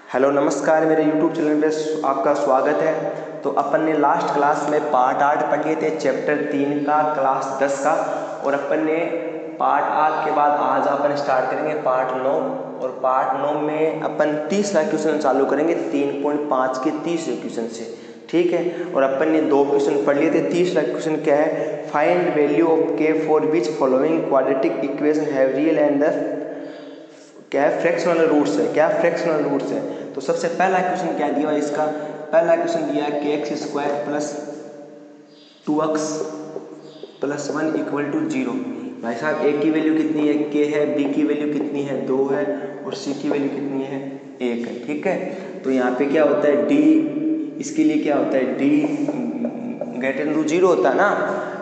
Hello नमस्कार, मेरे YouTube channel पे आपका स्वागत है। तो अपन ने लास्ट क्लास में पार्ट 8 पढ़ लिए थे, चैप्टर 3 का, क्लास 10 का। और अपन ने पार्ट 8 के बाद आज अपन स्टार्ट करेंगे पार्ट 9। और पार्ट 9 में अपन 30 लाख क्वेश्चन चालू करेंगे 3.5 के 30 क्वेश्चन से, ठीक है। और अपन ने 2 क्वेश्चन पढ़ लिए थे। 30 लाख क्वेश्चन क्या है? फाइंड वैल्यू ऑफ के for which following quadratic equation have real and the क्या है, फ्रैक्शनल रूट्स है। क्या फ्रैक्शनल रूट्स है? तो सबसे पहला क्वेश्चन क्या दिया है इसका? पहला क्वेश्चन दिया है कि x square plus 2x plus 1 equal to 0। भाई साहब, ए की वैल्यू कितनी है? के है। बी की वैल्यू कितनी है? 2 है। और सी की वैल्यू कितनी है? 1 है, ठीक है। तो यहाँ पे क्या होता है? डी, इसके लिए क्या होता है? डी ग्रेटर देन 0 होता है ना।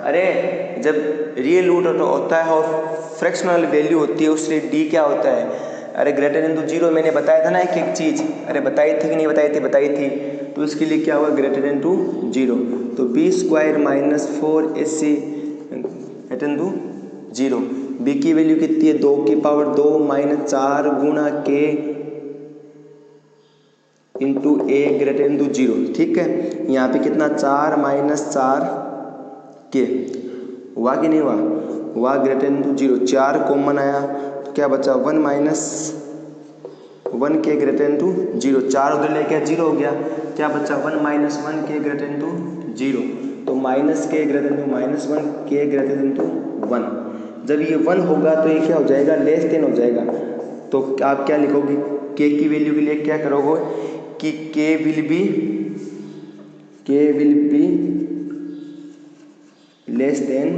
अरे जब रियल रूट होता है और फ्रैक्शनल वैल्यू होती है उससे डी क्या होता है? अरे ग्रेटर देन 0 मैंने बताया था ना, एक एक चीज़। अरे बताई थी कि नहीं बताई थी? बताई थी। तो इसके लिए क्या होगा? Greater than 0। तो b square minus 4ac greater than 0। B की वैल्यू कितनी है? 2 की पावर 2 माइनस 4 गुणा के इंटू ए ग्रेटर देन 0, ठीक है। यहाँ पे कितना? 4 माइनस 4 के हुआ कि नहीं हुआ? हुआ ग्रेटर देन 0। 4 कॉमन आया तो क्या बचा? 1 माइनस 1 के ग्रेटर देन 0। 4 उधर ले गया, 0 हो गया। क्या बचा? 1 माइनस 1 के ग्रेटर देन 0। तो माइनस के ग्रेटर देन माइनस 1 के ग्रेटर देन 1। जब ये 1 होगा तो ये क्या हो जाएगा? लेस देन हो जाएगा। तो आप क्या लिखोगे? के की वैल्यू के लिए क्या करोगे कि के विल बी लेस देन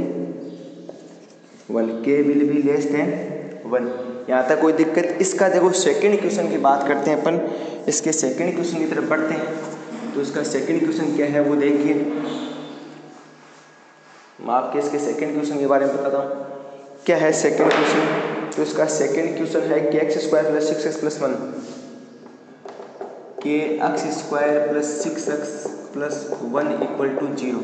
1। के विल बी लेस देन 1। यहाँ तक कोई दिक्कत? इसका देखो सेकंड क्वेश्चन की बात करते हैं अपन। इसके सेकंड क्वेश्चन की तरफ बढ़ते हैं। तो इसका सेकंड क्वेश्चन क्या है वो देखिए। मैं आपके इसके सेकंड क्वेश्चन के बारे में बताता हूँ। क्या है सेकंड क्वेश्चन? तो इसका सेकंड क्वेश्चन है कि x square plus 6x plus 1 के x square plus 6x plus 1 equal to 0।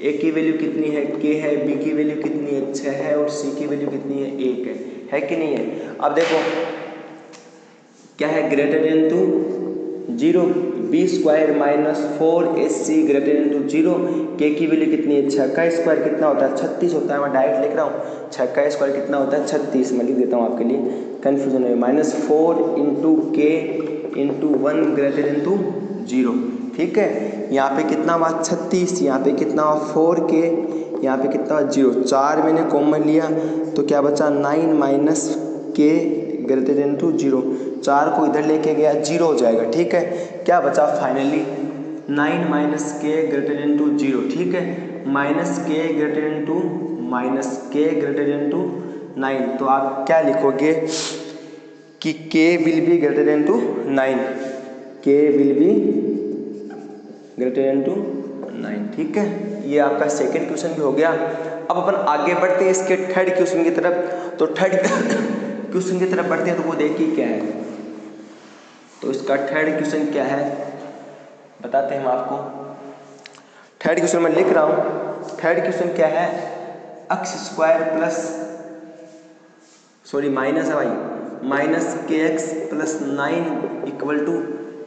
A की वैल्यू कितनी है? के है। बी की वैल्यू कितनी है? 6 है। और सी की वैल्यू कितनी है? 1 है कि नहीं है? अब देखो क्या है? Greater than 0। B square minus 4ac greater than 0। K की वैल्यू कितनी है? 6 का स्क्वायर कितना होता है? 36 होता है। मैं डायरेक्ट लिख रहा हूँ। 6 का स्क्वायर कितना होता है? 36। मैं लिख देता हूँ आपके लिए कन्फ्यूजन है। माइनस 4 इंटू के इंटू 1 ग्रेटर देन 0, ठीक है। यहाँ पे कितना हुआ? 36। यहाँ पे कितना हुआ? 4k। यहाँ पे कितना हुआ? 0। 4 मैंने कॉमन लिया तो क्या बचा? 9 माइनस के ग्रेटर देन 0। 4 को इधर लेके गया, 0 हो जाएगा, ठीक है। क्या बचा फाइनली? 9 माइनस के ग्रेटर देन 0, ठीक है। माइनस के ग्रेटर देन माइनस के ग्रेटर देन 9। तो आप क्या लिखोगे कि k will be greater then 9। k will be greater then 9, ठीक है। ये आपका सेकंड क्वेश्चन भी हो गया। अब अपन आगे बढ़ते हैं इसके थर्ड क्वेश्चन की तरफ। तो थर्ड क्वेश्चन की तरफ बढ़ते हैं तो वो देखिए क्या है। तो इसका थर्ड क्वेश्चन क्या है बताते हैं हम आपको। थर्ड क्वेश्चन मैं लिख रहा हूँ। थर्ड क्वेश्चन क्या है? एक्स स्क्वायर प्लस माइनस है भाई, माइनस के एक्स प्लस 9 इक्वल टू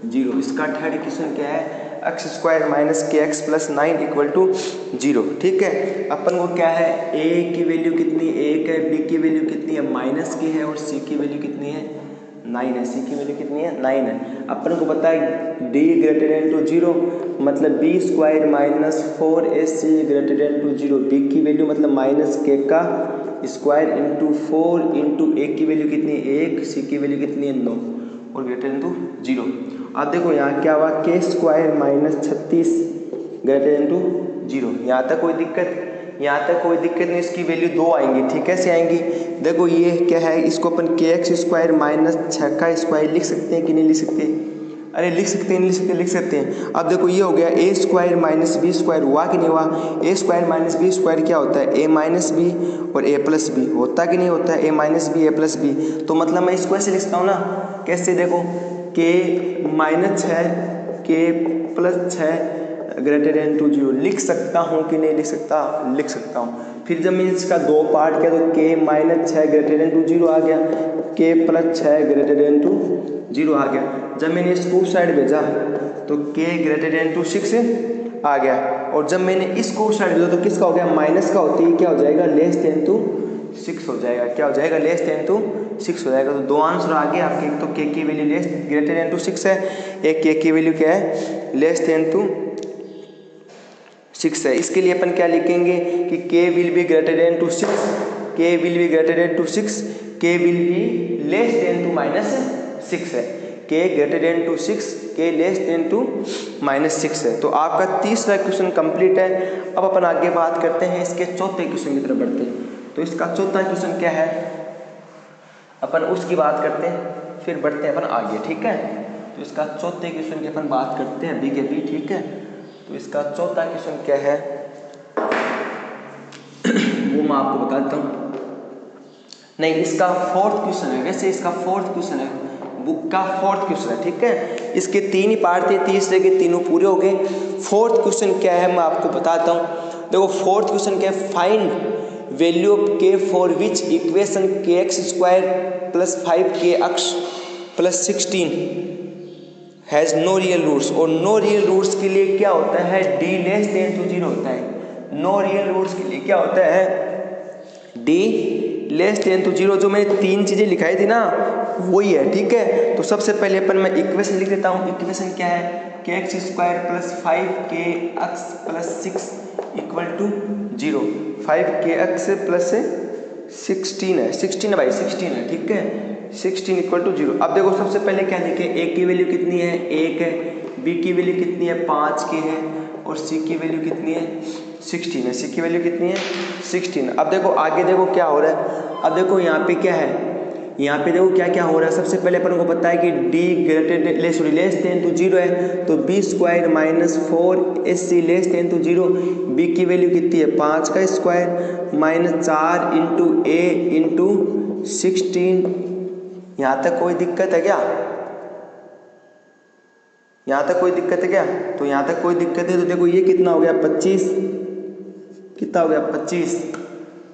0। इसका थर्ड क्वेश्चन क्या है? एक्स स्क्वायर माइनस के एक्स प्लस 9 इक्वल टू 0, ठीक है। अपन को क्या है? ए की वैल्यू कितनी? 1 है। बी की वैल्यू कितनी है? माइनस की है। और सी की वैल्यू कितनी है? 9 है। सी की वैल्यू कितनी है? 9 है। अपन को पता है डी ग्रेटर देन 0 मतलब b square minus 4ac greater than 0। B की वैल्यू मतलब माइनस के का स्क्वायर इंटू 4 इंटू ए की वैल्यू कितनी है? 1। सी की वैल्यू कितनी है? 9 और ग्रेटर देन 0। अब देखो यहाँ क्या हुआ? के स्क्वायर माइनस 36 ग्रेटर देन 0। यहाँ तक कोई दिक्कत? यहाँ तक कोई दिक्कत नहीं। इसकी वैल्यू 2 आएंगी, ठीक है। कैसे आएंगी? देखो ये क्या है? इसको अपन के एक्स स्क्वायर माइनस 6 का स्क्वायर लिख सकते हैं कि नहीं लिख सकते? अरे लिख सकते हैं, नहीं लिख सकते? लिख सकते हैं। अब देखो ये हो गया ए स्क्वायर माइनस बी स्क्वायर। हुआ कि नहीं हुआ? ए स्क्वायर माइनस बी स्क्वायर क्या होता है? ए माइनस बी और ए प्लस बी। होता कि नहीं होता है? ए माइनस बी ए प्लस बी। तो मतलब मैं इसको ऐसे लिखता हूँ ना। कैसे? देखो के माइनस 6 के प्लस 6 ग्रेटर देन 0 लिख सकता हूँ कि नहीं लिख सकता? लिख सकता हूँ। फिर जब मैं इसका 2 पार्ट किया तो के माइनस 6 ग्रेटर देन 0 आ गया, के प्लस 6 ग्रेटर देन 0 आ गया। जब मैंने इसको उस साइड भेजा तो k ग्रेटर देन टू 6 आ गया, और जब मैंने इसको उस साइड भेजा तो किसका हो गया, माइनस का होती है क्या हो जाएगा, लेस देन टू 6 हो जाएगा। क्या हो जाएगा, लेस देन टू 6 हो जाएगा। तो दो आंसर आ गए आपके, एक तो k की value less greater than to 6 है, एक k की वैल्यू क्या है, लेस देन टू 6 है। इसके लिए अपन क्या लिखेंगे कि k will be greater than to 6, k will be greater than to 6, k will be less than to minus 6 है, k greater than to 6, k less than to minus 6 है। तो आपका तीसरा क्वेश्चन कंप्लीट है। अब अपन आगे बात करते हैं इसके चौथे क्वेश्चन की तरफ बढ़ते हैं। तो इसका चौथा क्वेश्चन क्या है, अपन उसकी बात करते हैं, फिर बढ़ते हैं अपन आगे, ठीक है। तो इसका चौथे क्वेश्चन की अपन बात करते हैं अभी के अभी, ठीक है। तो इसका चौथा क्वेश्चन क्या है वो मैं आपको बताता हूँ। नहीं, इसका फोर्थ क्वेश्चन है, वैसे इसका फोर्थ क्वेश्चन है, बुक का फोर्थ क्वेश्चन है, ठीक है। इसके 3 ही पार्ट थे, तीसरे के तीनों पूरे हो गए। फोर्थ क्वेश्चन क्या है मैं आपको बताता हूँ। देखो फोर्थ क्वेश्चन क्या है, find value of k for which equation kx square plus 5kx plus 16 has no real roots. और नो रियल रूट्स के लिए क्या होता है, d लेस देन टू 0 होता है। नो रियल रूट्स के लिए क्या होता है, d लेस देन टू 0। जो मैंने 3 चीज़ें लिखाई थी ना वही है, ठीक है। तो सबसे पहले अपन मैं इक्वेशन लिख देता हूँ। इक्वेशन क्या है, kx square plus 5kx plus 6 equal to 0। 5kx plus 16 है, 16 है भाई, 16 है, ठीक है, 16 इक्वल टू 0। अब देखो सबसे पहले क्या लिखे, a की वैल्यू कितनी है, 1 है, b की वैल्यू कितनी है, 5k है, और c की वैल्यू कितनी है, 16 है। c की वैल्यू कितनी है, 16। अब देखो आगे देखो क्या हो रहा है। अब देखो यहाँ पे क्या है, यहाँ पे देखो क्या क्या हो रहा है। सबसे पहले अपन को पता है कि d greater less than to 0 है, तो b square minus 4ac less than to 0। b की वैल्यू कितनी है, 5 का square minus 4 into a into 16। यहाँ तक कोई दिक्कत है क्या, यहाँ तक कोई दिक्कत है क्या, तो यहाँ तक कोई दिक्कत है। तो देखो ये कितना हो गया, 25, कितना हो गया 25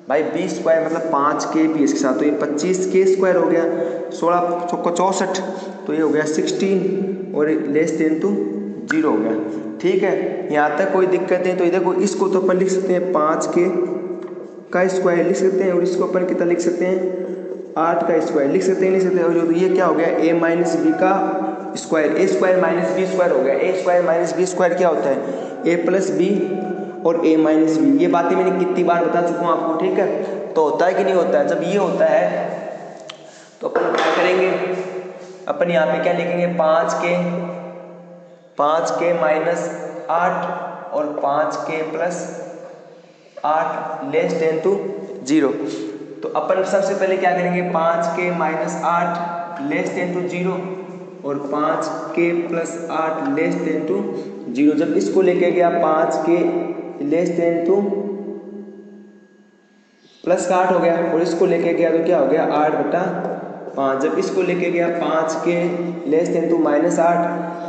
भाई, b स्क्वायर मतलब 5k भी इसके साथ, तो ये 25k स्क्वायर हो गया, 16 को 64, तो ये हो गया 16 और लेस देन टू 0 हो गया, ठीक है। यहाँ तक कोई दिक्कत नहीं। तो देखो इसको तो अपन लिख सकते हैं 5k का स्क्वायर लिख सकते हैं, और इसको अपन कितना लिख सकते हैं, 8 का स्क्वायर लिख सकते हैं, लिख सकते हैं। और ये क्या हो गया, a माइनस बी का square, a square minus b square हो गया। a square minus b square क्या होता है, a प्लस बी और a माइनस बी। ये बातें मैंने कितनी बार बता चुका हूँ आपको, ठीक है। तो होता है कि नहीं होता है, जब ये होता है तो अपन क्या करेंगे, अपन यहाँ पे क्या लिखेंगे, 5k माइनस 8 और 5k plus 8 less than to 0। तो अपन सबसे पहले क्या करेंगे, 5k minus 8 less than to 0 और 5k plus 8 less than to 0। जब इसको लेके गया 5k less than two plus का 8 हो गया, और इसको लेके गया तो क्या हो गया, 8/5। जब इसको लेके गया 5k less than to minus 8,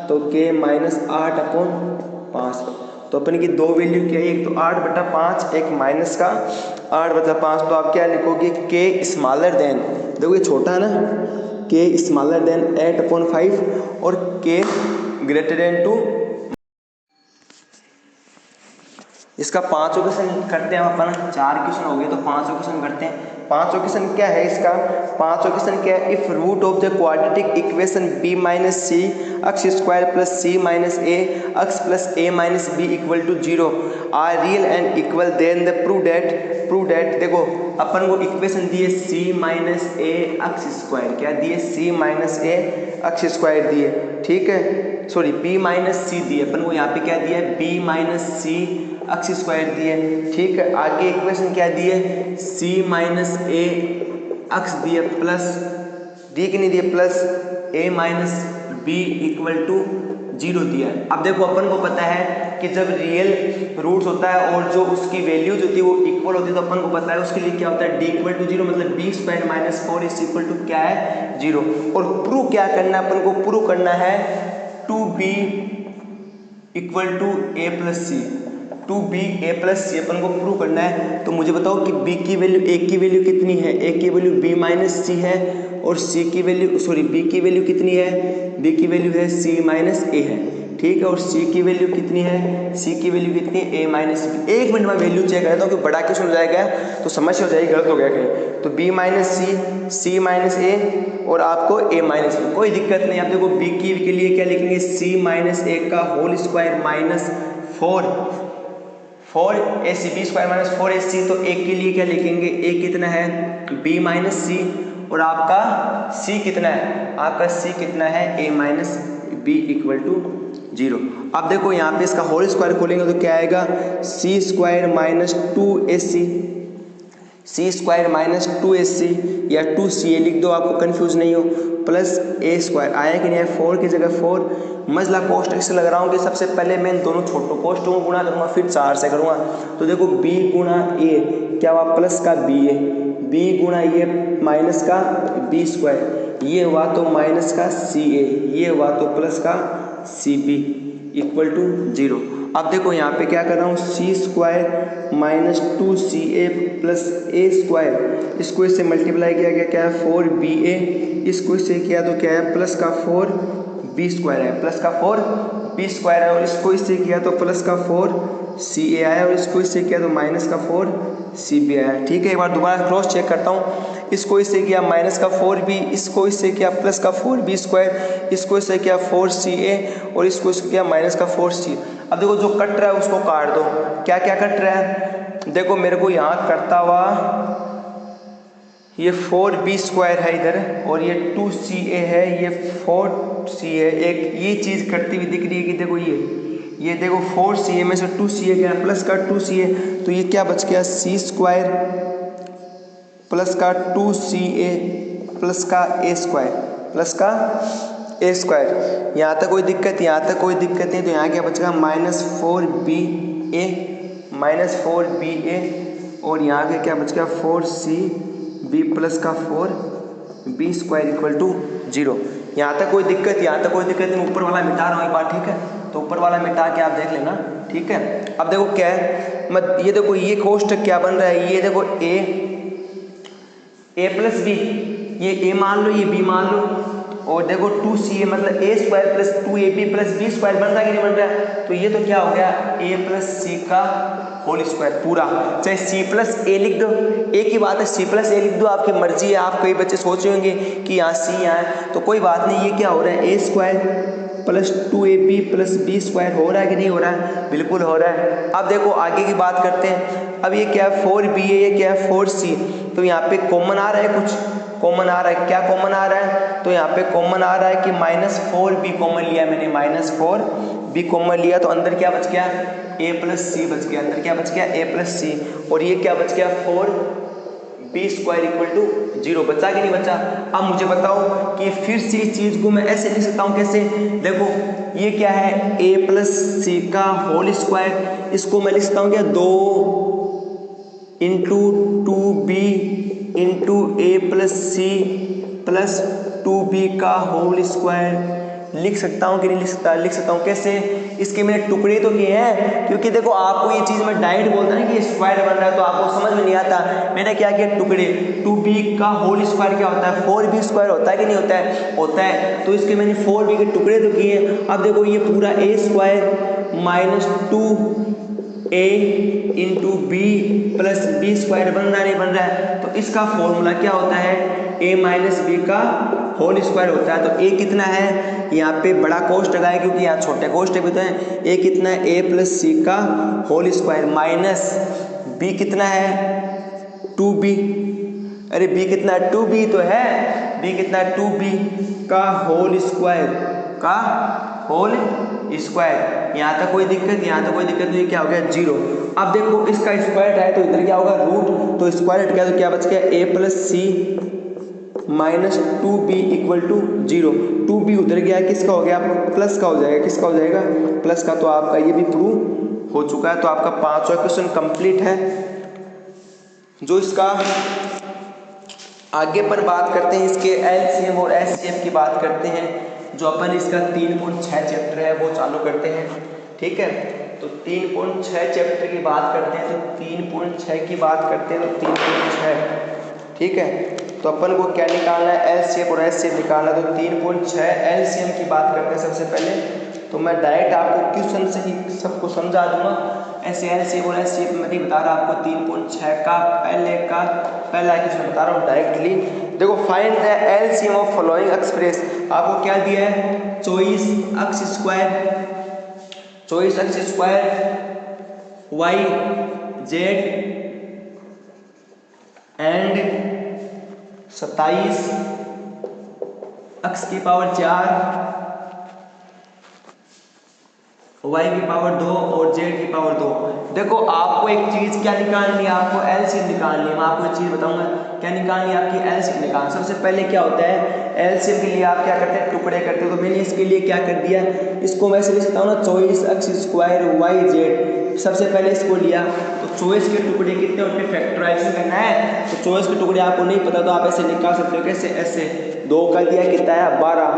तो k माइनस 8/5। तो अपन की दो वैल्यू क्या है, एक तो 8/5, एक माइनस का 8/5। तो आप क्या लिखोगे, k स्मॉलर देन, देखो ये छोटा है ना, k स्मॉलर देन 8/5 और k ग्रेटर देन टू। इसका 5वां क्वेश्चन करते हैं अपन, 4 क्वेश्चन हो गए तो 5वां क्वेश्चन करते हैं। 5वां क्वेश्चन क्या है इसका, 5वां क्वेश्चन क्या है, if root of the quadratic equation b minus c x square plus c minus a x plus a minus b equal to 0 are real and equal, then the prove that. देखो अपन को equation दी है c minus a x square, क्या दिए, c minus a x square दिए, ठीक है, सॉरी b माइनस सी दिए अपन को, यहाँ पे क्या दिया है, b minus c x square दिए, ठीक है। आगे इक्वेशन क्या दिए, c माइनस ए एक्स दिए प्लस डी की नहीं दिए, plus a minus b equal to 0 दिया है। अब देखो अपन को पता है कि जब रियल रूट्स होता है और जो उसकी वैल्यूज होती है वो इक्वल होती है, तो अपन को पता है उसके लिए क्या होता है, d इक्वल टू 0 मतलब b square minus 4 is equal to क्या है, 0। और प्रूव क्या करना है अपन को, प्रूव करना है 2b equal to a plus c. 2b+c अपन को प्रूव करना है। तो मुझे बताओ कि b की वैल्यू, a की वैल्यू कितनी है, a की वैल्यू b-c है और b की वैल्यू कितनी है, b की वैल्यू है c-a है, ठीक है। और c की वैल्यू कितनी है, c की वैल्यू कितनी है a-b। एक मिनट में वैल्यू चेक करता हूँ कि बड़ा क्वेश्चन हो जाएगा तो समस्या हो जाएगी, गलत हो गया कहीं। तो b-c, c-a और आपको a-b, कोई दिक्कत नहीं। आप देखो b की के लिए क्या लिखेंगे, c-a का whole square minus 4ac minus 4ac। तो a के लिए क्या लिखेंगे, a कितना है b-c और आपका c कितना है, आपका c कितना है a-b = 0। अब देखो यहाँ पे इसका होल स्क्वायर खोलेंगे तो क्या आएगा, c² माइनस 2ac या 2ca लिख दो, आपको कंफ्यूज नहीं हो, प्लस a² आया कि नहीं है, 4 की जगह 4। मसला कोष्टक से लग रहा हूँ कि सबसे पहले मैं इन दोनों छोटों कोष्टकों को गुणा करूँगा, फिर 4 से करूँगा। तो देखो b गुणा a क्या हुआ, प्लस का ba, b गुणा ये माइनस का b², ये हुआ तो माइनस का ca, ये हुआ तो प्लस का cb = 0। अब देखो यहाँ पे क्या कर रहा हूँ, c² minus 2ca plus a², इसको इससे मल्टीप्लाई किया गया, क्या है 4ba, इसको इससे किया तो क्या है प्लस का 4b² है, प्लस का 4b² है, और इसको इससे किया तो प्लस का 4ca आया, और इसको इससे किया तो माइनस का 4cb आया, ठीक है। एक बार दोबारा क्रॉस चेक करता हूँ, इसको इससे किया माइनस का 4b, इसको इससे किया प्लस का 4b², इसको इससे किया 4ca और इसको इससे किया माइनस का 4c। अब देखो जो कट रहा है उसको काट दो, क्या क्या कट रहा है, देखो मेरे को यहाँ कटता हुआ ये 4b² है इधर, और ये 2ca है, ये 4c है, एक ये चीज़ कटती हुई दिख रही है कि देखो ये देखो 4ca में से 2ca गया, प्लस का 2ca, तो ये क्या बच गया c² प्लस का 2ca प्लस का a²। यहाँ तक कोई दिक्कत, यहाँ तक कोई दिक्कत नहीं, तो यहाँ क्या बचेगा -4ba और यहाँ के क्या बच गया 4cb प्लस का 4b² = 0। यहाँ तक कोई दिक्कत, यहाँ तक कोई दिक्कत नहीं। ऊपर वाला मिटा रहा हूँ एक बार, ठीक है, तो ऊपर वाला मिटा के आप देख लेना, ठीक है। अब देखो क्या है, ये देखो ये कोष्टक क्या बन रहा है, ये देखो a+b, ये a मान लो, ये b मान लो, और देखो 2ca मतलब a² plus 2ab plus b² बन रहा है कि नहीं बन रहा है, तो ये तो क्या हो गया a+c का होल स्क्वायर पूरा, चाहे c+a लिख दो, एक ही बात है, c+a लिख दो, आपकी मर्जी है। आप कई बच्चे सोच रहे होंगे कि यहाँ c यहाँ है, तो कोई बात नहीं, ये क्या हो रहा है a² plus 2ab plus b² हो रहा है कि नहीं हो रहा है, बिल्कुल हो रहा है। अब देखो आगे की बात करते हैं, अब ये क्या है 4b है, ये क्या है 4c, तो यहाँ पे कॉमन आ रहा है, कुछ कॉमन आ रहा है, क्या कॉमन आ रहा है, तो यहाँ पे कॉमन आ रहा है कि -4b कॉमन लिया मैंने, -4b कॉमन लिया, तो अंदर क्या बच गया a+c बच गया, अंदर क्या बच गया a+c, और ये क्या बच गया 4b² = 0, बचा कि नहीं बचा। अब मुझे बताओ कि फिर से इस चीज को मैं ऐसे लिख सकता हूँ, कैसे, देखो ये क्या है a+c का होल स्क्वायर, इसको मैं लिख सकता हूँ क्या 2 × 2b × a+c प्लस 2b का होल स्क्वायर, लिख सकता हूँ कि नहीं लिख सकता, लिख सकता हूँ। कैसे, इसके मैंने टुकड़े तो किए हैं, क्योंकि देखो आपको ये चीज़ मैं डायरेक्ट बोलता है कि ये स्क्वायर बन रहा है तो आपको समझ में नहीं आता, मैंने क्या किया टुकड़े, 2b का होल स्क्वायर क्या होता है 4b² होता है कि नहीं होता है, होता है, तो इसके मैंने 4b के टुकड़े तो किए। अब देखो ये पूरा a² minus 2a × b plus b² बन रहा नहीं बन रहा है, तो इसका फॉर्मूला क्या होता है a-b का होल स्क्वायर होता है। तो a कितना है, यहाँ पे बड़ा कोष्टक है क्योंकि यहाँ छोटे कोष्टक भी तो हैं, a कितना है a+c का होल स्क्वायर माइनस b कितना है 2b, अरे b कितना है 2b तो है, b कितना है 2b का होल स्क्वायर, यहाँ तक कोई दिक्कत, यहाँ तक कोई दिक्कत नहीं, क्या हो गया 0। अब देखो इसका स्क्वायर है तो इधर क्या होगा रूट, तो स्क्वायर हट गया तो क्या बच गया a+c माइनस 2b = 0, 2b उधर गया, किसका हो गया प्लस का हो जाएगा, किसका हो जाएगा प्लस का, तो आपका ये भी प्रूव हो चुका है। तो आपका 5वां क्वेश्चन कंप्लीट है। जो इसका आगे पर बात करते हैं, इसके एलसीएम और एचसीएफ की बात करते हैं, जो अपन इसका 3.6 चैप्टर है वो चालू करते हैं, ठीक है। तो 3.6 चैप्टर की बात करते हैं तो 3.6 की बात करते हैं तो 3.6 ठीक है। तो अपन को क्या निकालना है, एलसीएम और एचसीएफ निकालना है। तो 3.6 एलसीएम की बात करते हैं सबसे पहले। तो मैं डायरेक्ट आपको क्वेश्चन से ही सबको समझा दूंगा, ऐसे एलसीएम और एचसीएफ मैं नहीं बता रहा आपको। 3.6 का पहला क्वेश्चन बता रहा हूँ डायरेक्टली। देखो, find the LCM of following express. आपको क्या दिया है, choice x square y z and 27 x की पावर 4 y की पावर 2 और z की पावर 2। देखो, आपको एक चीज क्या निकालनी है, आपको एलसीएम निकालनी है। मैं आपको एक चीज बताऊंगा क्या निकालनी है, आपकी एलसीएम निकालनी। सबसे पहले क्या होता है, एलसीएम के लिए आप क्या करते हैं, टुकड़े करते हो। तो मैंने इसके लिए क्या कर दिया, इसको मैं ऐसे लिख सकता हूँ ना, choice x square y z. सबसे पहले इसको लिया, तो चॉइस के टुकड़े कितने होते हैं, फैक्टराइजेशन करना है। तो चॉइस के टुकड़े आपको नहीं पता तो आप ऐसे निकाल सकते हो। कैसे, ऐसे 2 का दिया कितना है 12,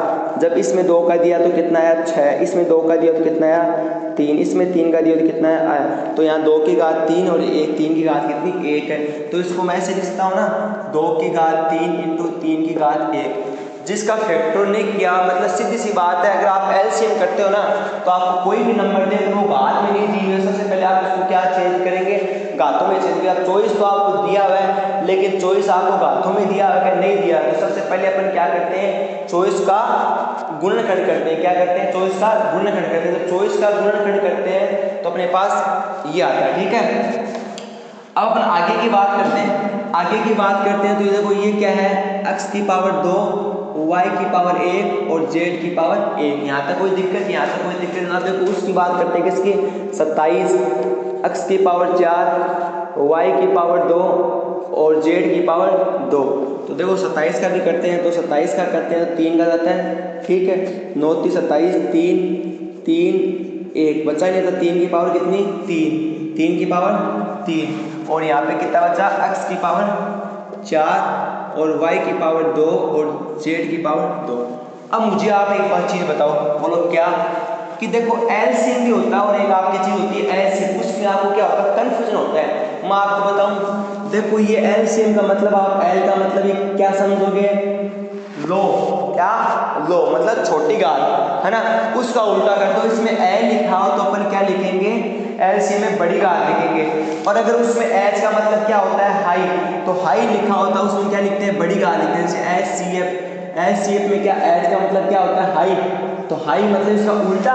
जब इसमें 2 का दिया तो कितना है 6, इसमें 2 का दिया तो कितना है 3, इसमें 3 का दिया तो कितना है तो यहाँ 2 की घात 3 और 3 की घात कितनी 1 है। तो इसको मैं ऐसे लिखता हूँ ना, 2 की घात 3 इंटू 3 की घात 1, जिसका फैक्टर नहीं किया। मतलब सीधी सी बात है, अगर आप एलसीएम करते हो ना तो आपको कोई भी नंबर दे वो घात में नहीं दी हुई है, सबसे पहले आप उसको क्या चेंज करेंगे, घातों में चेंज करेंगे। चॉइस तो आपको दिया हुआ है, लेकिन चॉइस आपको घातों में दिया हुआ है, नहीं दिया। तो सबसे पहले अपन क्या करते हैं, चॉइस का गुणनखंड करते हैं। क्या करते हैं, चॉइस का गुणनखंड करते हैं। तो चॉइस का गुणनखंड करते हैं तो अपने पास ये आता है, ठीक है। अब अपन आगे की बात करते हैं। तो ये देखो, ये क्या है, x की पावर 2 y की पावर 1 और z की पावर 1। यहाँ तक कोई दिक्कत ना। देखो, उसकी बात करते हैं किसकी, 27 x की पावर 4 y की पावर 2 और z की पावर 2। तो देखो 27 का भी करते हैं, तो 27 का करते हैं तो 3 का जाता है, ठीक है। 9 3 27, 3 1 बचा ही नहीं था। 3 की पावर कितनी, 3 की पावर 3 और यहाँ पे कितना बचा, x की पावर 4 और y की पावर 2 और z की पावर 2। अब मुझे आप एक बात चीज बताओ, बोलो क्या, कि देखो एलसीएम भी होता है और एक आपकी चीज होती है एलसीएम। उसमें आपको क्या होता है, कंफ्यूजन होता है। मैं आपको बताऊं, देखो ये एलसीएम का मतलब, आप एल का मतलब ये क्या समझोगे, लो, क्या लो मतलब छोटी घात है ना, उसका उल्टा कर दो। इसमें एल लिखा हो तो अपन क्या लिखेंगे, एलसीएम में बड़ी घात लिखेंगे। और अगर उसमें एच का मतलब क्या होता है, हाई, तो हाई लिखा होता है उसमें क्या लिखते हैं, बड़ी घात लिखते हैं। जैसे एचसीएफ में क्या, एच का मतलब क्या होता है, हाई, तो हाई मतलब इसका उल्टा,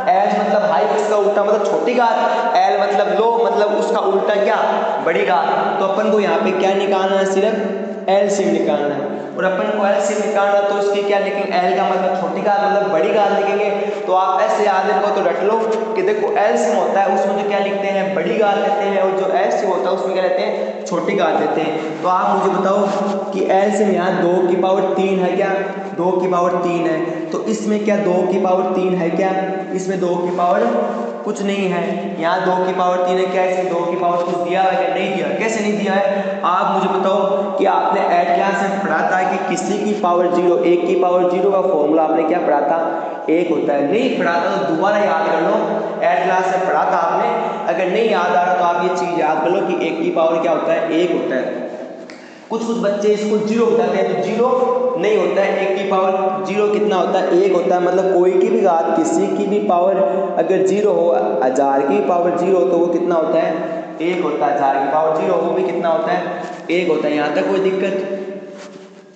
एच मतलब हाई, इसका उल्टा मतलब छोटी घात, एल मतलब लो, मतलब उसका उल्टा क्या, बड़ी घात। तो अपन को यहाँ पे क्या निकालना है, सिर्फ एलसीएम निकालना है। और अपन को एलसीएम निकालना तो इसकी क्या लिखेंगे, एल का मतलब छोटी घात मतलब बड़ी घात लिखेंगे। तो आप ऐसे याद रखो, तो रट लो कि देखो एलसीएम होता है उसमें जो क्या लिखते हैं, बड़ी घात लेते हैं, और जो एलसीएम होता है उसमें क्या लेते हैं, छोटी घात लेते हैं। तो आप मुझे बताओ कि एलसीएम यहाँ 2 की पावर 3 है क्या, 2 की पावर 3 है। तो इसमें क्या 2 की पावर 3 है क्या, इसमें 2 की पावर कुछ नहीं है। यहाँ 2 की पावर 3 है क्या, इसमें 2 की पावर कुछ दिया है क्या, नहीं दिया। कैसे नहीं दिया है, आप मुझे बताओ कि आपने एट क्लास में पढ़ा था कि किसी की पावर 0, 1 की पावर 0 का फॉर्मूला आपने क्या पढ़ा था, 1 होता है। नहीं पढ़ा था तो दोबारा याद कर लो, एट क्लास में पढ़ा था आपने। अगर नहीं याद आ रहा तो आप ये चीज़ याद कर लो कि 1 की पावर क्या होता है, 1 होता है। कुछ बच्चे इसको 0 बताते हैं, तो 0 नहीं होता है। 1 की पावर 0 कितना होता है, 1 होता है। मतलब कोई की भी घात, किसी की भी पावर अगर 0 हो, 1000 की पावर 0 हो तो वो कितना होता है, 1 होता है। 1000 की पावर 0 वो भी कितना होता है, 1 होता है। यहाँ तक कोई दिक्कत,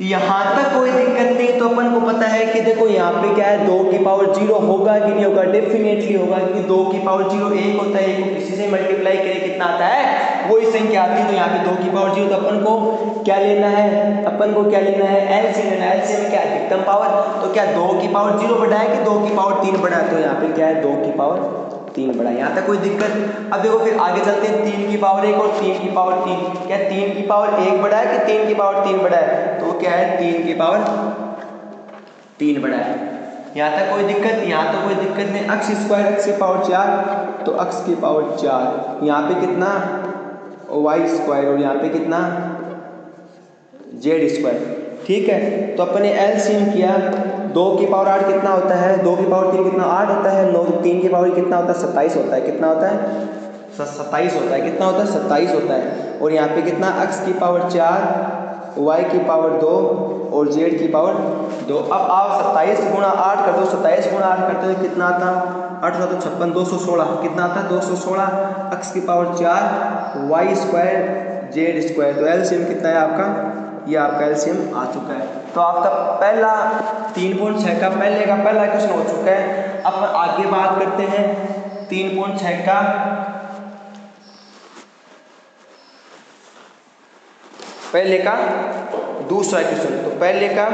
यहाँ तक कोई दिक्कत नहीं। तो अपन को पता है कि देखो यहाँ पे क्या है, 2 की पावर 0 होगा कि नहीं होगा, डेफिनेटली होगा, क्योंकि 2 की पावर 0 1 होता है। 1 को किसी से मल्टीप्लाई करें कितना आता है, वही संख्या आती है। तो यहाँ पे 2 की पावर 0, तो अपन को क्या लेना है, एलसीएम लेना है। एलसीएम में क्या है, अधिकतम पावर। तो क्या 2 की पावर 0 बड़ा है कि 2 की पावर 3 बड़ा है, तो यहाँ पे क्या है, 2 की पावर 3 बड़ा है। यहाँ तक कोई दिक्कत। अब देखो फिर आगे चलते हैं, 3 की पावर 1 और 3 की पावर 3। क्या 3 की पावर 1 बड़ा है कि 3 की पावर 3 बड़ा है, तो क्या है, 3 की पावर 3 बड़ा है। यहाँ तक कोई दिक्कत, यहाँ तो कोई दिक्कत नहीं। एक्स स्क्वायर, एक्स की पावर 4, तो एक्स की पावर 4, यहाँ पे कितना, वाई स्क्वायर, और यहाँ पे कितना, जेड स्क्वायर। ठीक है, तो अपने एलसीएम किया, 2 की पावर 8 कितना होता है, 2 की पावर 3 कितना 8 होता है, 9 3 की पावर कितना होता है 27 होता है, कितना होता है 27 होता है, कितना होता है 27 होता है। और यहाँ पे कितना x की पावर 4, y की पावर 2 और z की पावर 2। अब आप 27 गुणा 8 कर दो, 27 गुणा 8 करते हो कितना आता, 8 तो 56, 216 कितना आता है 216, x की power 4 y square z square. तो एलसीएम कितना है आपका, ये आपका एलसीएम आ चुका है। तो आपका पहला 3.6 का पहला क्वेश्चन हो चुका है। अब आगे बात करते हैं 3.6 का पहले का दूसरा क्वेश्चन। तो पहले का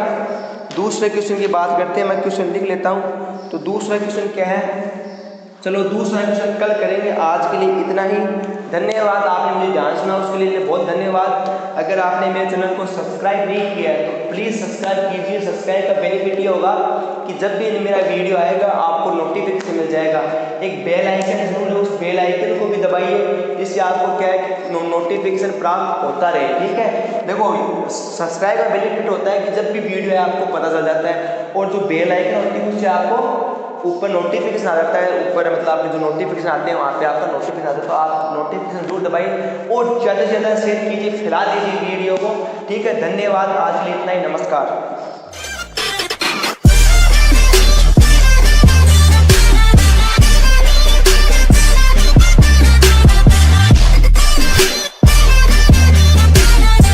दूसरे क्वेश्चन की बात करते हैं, मैं क्वेश्चन लिख लेता हूँ। तो दूसरा क्वेश्चन क्या है, चलो दूसरा क्वेश्चन कल करेंगे, आज के लिए इतना ही। धन्यवाद, आपने मुझे ध्यान सुना उसके लिए बहुत धन्यवाद। अगर आपने मेरे चैनल को सब्सक्राइब नहीं किया है तो प्लीज़ सब्सक्राइब कीजिए। सब्सक्राइब का बेनिफिट ये होगा कि जब भी मेरा वीडियो आएगा आपको नोटिफिकेशन मिल जाएगा। एक बेल आइकन जरूर है, उस बेल आइकन को भी दबाइए, जिससे आपको क्या है कि नोटिफिकेशन प्राप्त होता रहे। ठीक है, देखो सब्सक्राइब का बेनिफिट होता है कि जब भी वीडियो है आपको पता चल जाता है, और जो बेल आइकन होती है उससे आपको ऊपर नोटिफिकेशन आ जाता है, ऊपर मतलब आपके जो नोटिफिकेशन आते हैं वहाँ पे आपका नोटिफिकेशन आता है। तो आप नोटिफिकेशन जरूर दबाइए और ज़्यादा से ज़्यादा शेयर कीजिए, फैला दीजिए वीडियो को। ठीक है, धन्यवाद, आज के लिए इतना ही, नमस्कार।